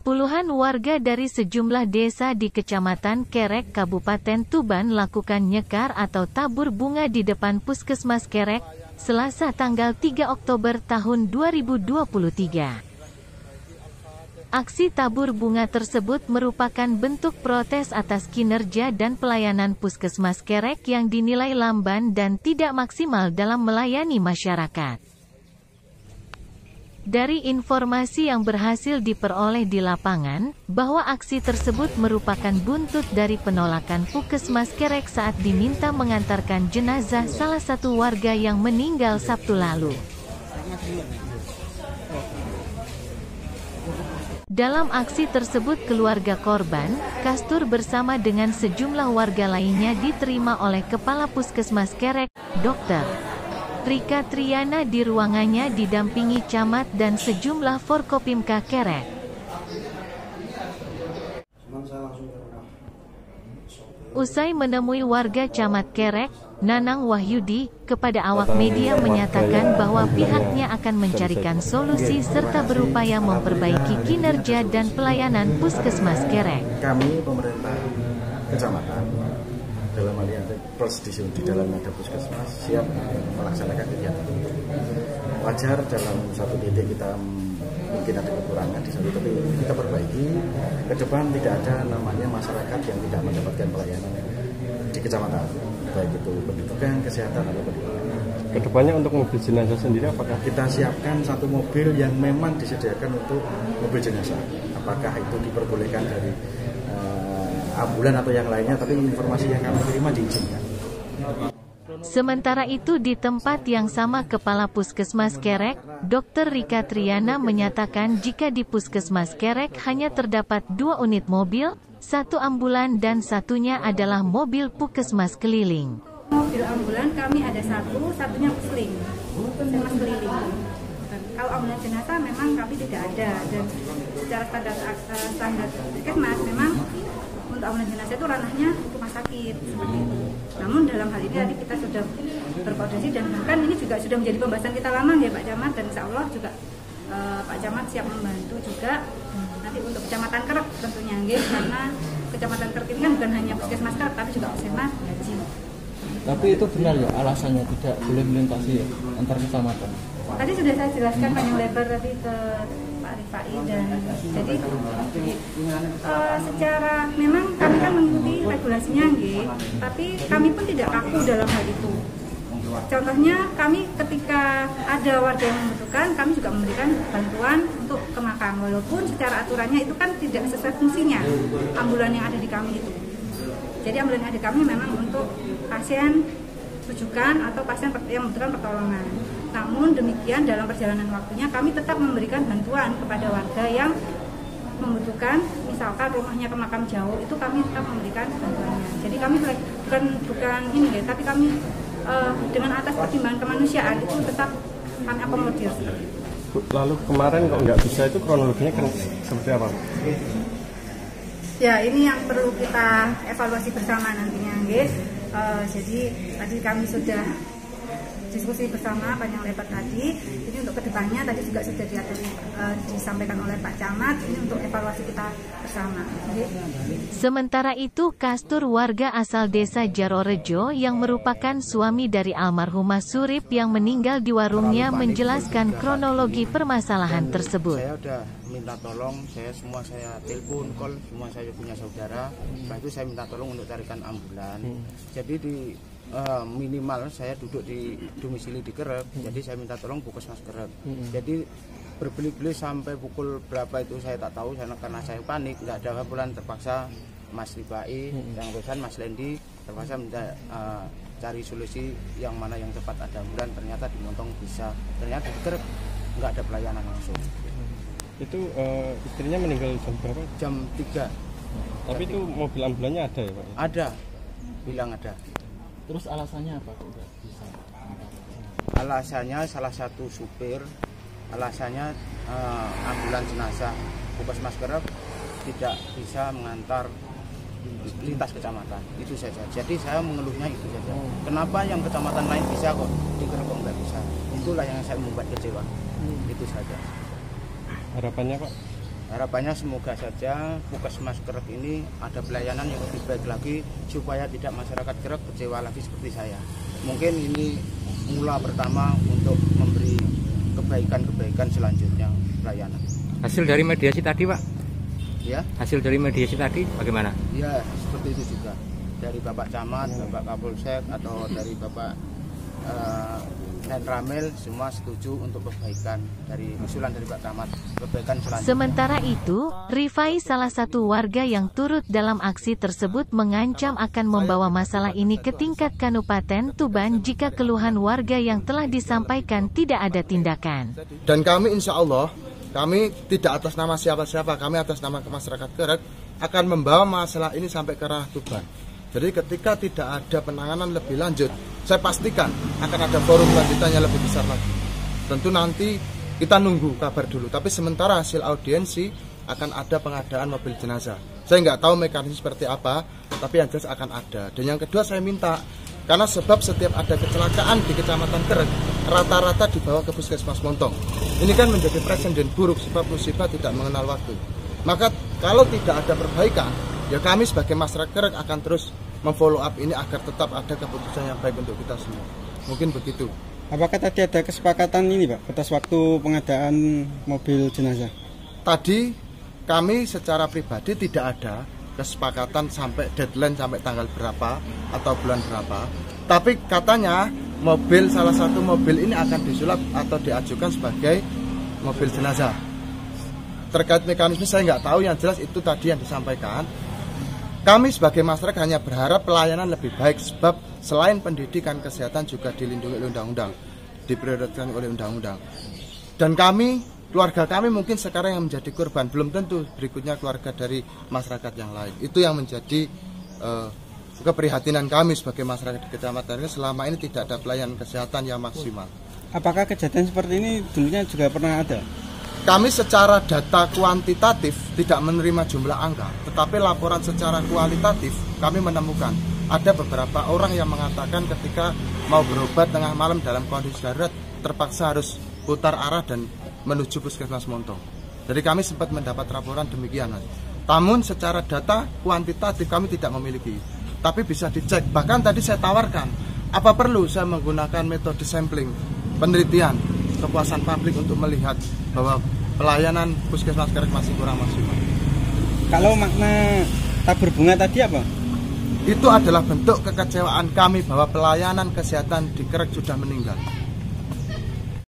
Puluhan warga dari sejumlah desa di Kecamatan Kerek, Kabupaten Tuban lakukan nyekar atau tabur bunga di depan Puskesmas Kerek, Selasa tanggal 3 Oktober tahun 2023. Aksi tabur bunga tersebut merupakan bentuk protes atas kinerja dan pelayanan Puskesmas Kerek yang dinilai lamban dan tidak maksimal dalam melayani masyarakat. Dari informasi yang berhasil diperoleh di lapangan, bahwa aksi tersebut merupakan buntut dari penolakan Puskesmas Kerek saat diminta mengantarkan jenazah salah satu warga yang meninggal Sabtu lalu. Dalam aksi tersebut keluarga korban, Kastur bersama dengan sejumlah warga lainnya diterima oleh Kepala Puskesmas Kerek, Dr. Rika Triana di ruangannya didampingi camat dan sejumlah Forkopimka Kerek. Usai menemui warga camat Kerek, Nanang Wahyudi, kepada awak media menyatakan bahwa pihaknya akan mencarikan solusi serta berupaya memperbaiki kinerja dan pelayanan Puskesmas Kerek. Kami pemerintah kecamatan dalam hal ini ada di dalam ada Puskesmas siap melaksanakan kegiatan. Wajar dalam satu titik kita mungkin ada kekurangan di satu titik kita perbaiki. Ke depan tidak ada namanya masyarakat yang tidak mendapatkan pelayanan di kecamatan, baik itu pendidikan, kesehatan atau pendidikan. Kedepannya untuk mobil jenazah sendiri apakah kita siapkan satu mobil yang memang disediakan untuk mobil jenazah? Apakah itu diperbolehkan dari ambulan atau yang lainnya, tapi informasi yang kami terima diizinkan. Sementara itu di tempat yang sama Kepala Puskesmas Kerek, Dr. Rika Triana menyatakan jika di Puskesmas Kerek hanya terdapat 2 unit mobil, 1 ambulan dan satunya adalah mobil Puskesmas keliling. Mobil ambulan kami ada 1, satunya pusling, Puskesmas keliling. Kalau ambulan jenazah memang kami tidak ada, dan secara standar Puskesmas memang untuk ambulan jenazah itu ranahnya rumah sakit seperti itu. Namun dalam hal ini tadi kita sudah berkoordinasi dan bahkan ini juga sudah menjadi pembahasan kita lama ya Pak Camat, dan insya Allah juga Pak Camat siap membantu juga nanti untuk Kecamatan Kerek tentunya nggih, karena Kecamatan Kerek ini kan bukan hanya Puskesmas Kerek tapi juga Puskesmas Haji. Tapi itu benar ya alasannya tidak boleh melintasi antar kecamatan? Tadi sudah saya jelaskan panjang lebar tadi ke Pak Rifai, dan jadi secara memang kami kan mengikuti regulasinya nggih, tapi kami pun tidak kaku dalam hal itu. Contohnya kami ketika ada warga yang membutuhkan, kami juga memberikan bantuan untuk ke makam, walaupun secara aturannya itu kan tidak sesuai fungsinya ambulan yang ada di kami itu. Jadi ambulan yang ada di kami memang untuk pasien rujukan atau pasien yang membutuhkan pertolongan. Namun demikian dalam perjalanan waktunya kami tetap memberikan bantuan kepada warga yang membutuhkan, misalkan rumahnya ke makam jauh, itu kami tetap memberikan bantuannya. Jadi kami bukan ini ya, tapi kami dengan atas pertimbangan kemanusiaan itu tetap kami akomodir. Lalu kemarin kok nggak bisa, itu kronologinya kan seperti apa? Ya ini yang perlu kita evaluasi bersama nantinya guys. Jadi tadi kami sudah diskusi bersama panjang lebar tadi. Ini untuk kedepannya tadi juga sudah disampaikan oleh Pak Camat. Ini untuk evaluasi kita bersama. Sementara itu Kastur warga asal desa Jarorejo yang merupakan suami dari almarhumah Surip yang meninggal di warungnya menjelaskan kronologi permasalahan tersebut. Saya udah minta tolong, saya telepon, call, semua saya punya saudara. Setelah itu saya minta tolong untuk carikan ambulan. Jadi di minimal saya duduk di domisili di Kerek, jadi saya minta tolong Puskesmas Kerek. Jadi berbeli-beli sampai pukul berapa itu saya tak tahu, karena saya panik, nggak ada ambulan, terpaksa Mas Rifai, yang urusan Mas Lendi, terpaksa minta cari solusi yang mana yang cepat ada ambulan. Ternyata di Montong bisa, ternyata di Kerek nggak ada pelayanan langsung. Itu istrinya meninggal jam berapa? Jam 3. Tapi itu mobil ambulannya ada ya Pak? Ada, bilang ada. Terus alasannya apa kok nggak bisa? Alasannya salah satu supir, alasannya ambulan jenazah Puskesmas Kerek tidak bisa mengantar lintas kecamatan, itu saja. Jadi saya mengeluhnya itu saja. Kenapa yang kecamatan lain bisa kok di Kerek nggak bisa? Itulah yang saya membuat kecewa. Itu saja. Harapannya Pak? Harapannya semoga saja Puskesmas Kerek ini ada pelayanan yang lebih baik lagi supaya tidak masyarakat Kerek kecewa lagi seperti saya. Mungkin ini mula pertama untuk memberi kebaikan-kebaikan selanjutnya pelayanan. Hasil dari mediasi tadi, Pak? Ya. Hasil dari mediasi tadi bagaimana? Ya, seperti itu juga. Dari Bapak Camat, Bapak Kapolsek atau dari Bapak dan Ramil semua setuju untuk perbaikan dari usulan dari Pak Camat, perbaikan selanjutnya. Sementara itu, Rifai salah satu warga yang turut dalam aksi tersebut mengancam akan membawa masalah ini ke tingkat Kabupaten Tuban jika keluhan warga yang telah disampaikan tidak ada tindakan. Dan kami insya Allah, kami tidak atas nama siapa-siapa, kami atas nama masyarakat Kerek akan membawa masalah ini sampai ke ranah Tuban. Jadi ketika tidak ada penanganan lebih lanjut, saya pastikan akan ada forum lanjutannya lebih besar lagi. Tentu nanti kita nunggu kabar dulu, tapi sementara hasil audiensi akan ada pengadaan mobil jenazah. Saya nggak tahu mekanisme seperti apa, tapi yang jelas akan ada. Dan yang kedua saya minta, karena sebab setiap ada kecelakaan di Kecamatan Kerek, rata-rata dibawa ke Puskesmas Montong. Ini kan menjadi presiden buruk sebab musibah tidak mengenal waktu. Maka kalau tidak ada perbaikan, ya kami sebagai masyarakat Kerek akan terus memfollow up ini agar tetap ada keputusan yang baik untuk kita semua. Mungkin begitu. Apakah tadi ada kesepakatan ini, Pak, batas waktu pengadaan mobil jenazah? Tadi kami secara pribadi tidak ada kesepakatan sampai deadline sampai tanggal berapa atau bulan berapa. Tapi katanya mobil, salah satu mobil ini akan disulap atau diajukan sebagai mobil jenazah. Terkait mekanisme saya nggak tahu, yang jelas itu tadi yang disampaikan. Kami sebagai masyarakat hanya berharap pelayanan lebih baik sebab selain pendidikan, kesehatan juga dilindungi oleh undang-undang, diprioritaskan oleh undang-undang. Dan kami, keluarga kami mungkin sekarang yang menjadi korban, belum tentu berikutnya keluarga dari masyarakat yang lain. Itu yang menjadi keprihatinan kami sebagai masyarakat di kecamatan ini, selama ini tidak ada pelayanan kesehatan yang maksimal. Apakah kejadian seperti ini dulunya juga pernah ada? Kami secara data kuantitatif tidak menerima jumlah angka, tetapi laporan secara kualitatif kami menemukan ada beberapa orang yang mengatakan ketika mau berobat tengah malam dalam kondisi darurat terpaksa harus putar arah dan menuju Puskesmas Montong. Jadi kami sempat mendapat laporan demikian, Mas. Namun secara data kuantitatif kami tidak memiliki, tapi bisa dicek. Bahkan tadi saya tawarkan, apa perlu saya menggunakan metode sampling, penelitian, kepuasan publik untuk melihat bahwa pelayanan Puskesmas Kerek masih kurang maksimal. Kalau makna tabur bunga tadi apa? Itu adalah bentuk kekecewaan kami bahwa pelayanan kesehatan di Kerek sudah meninggal.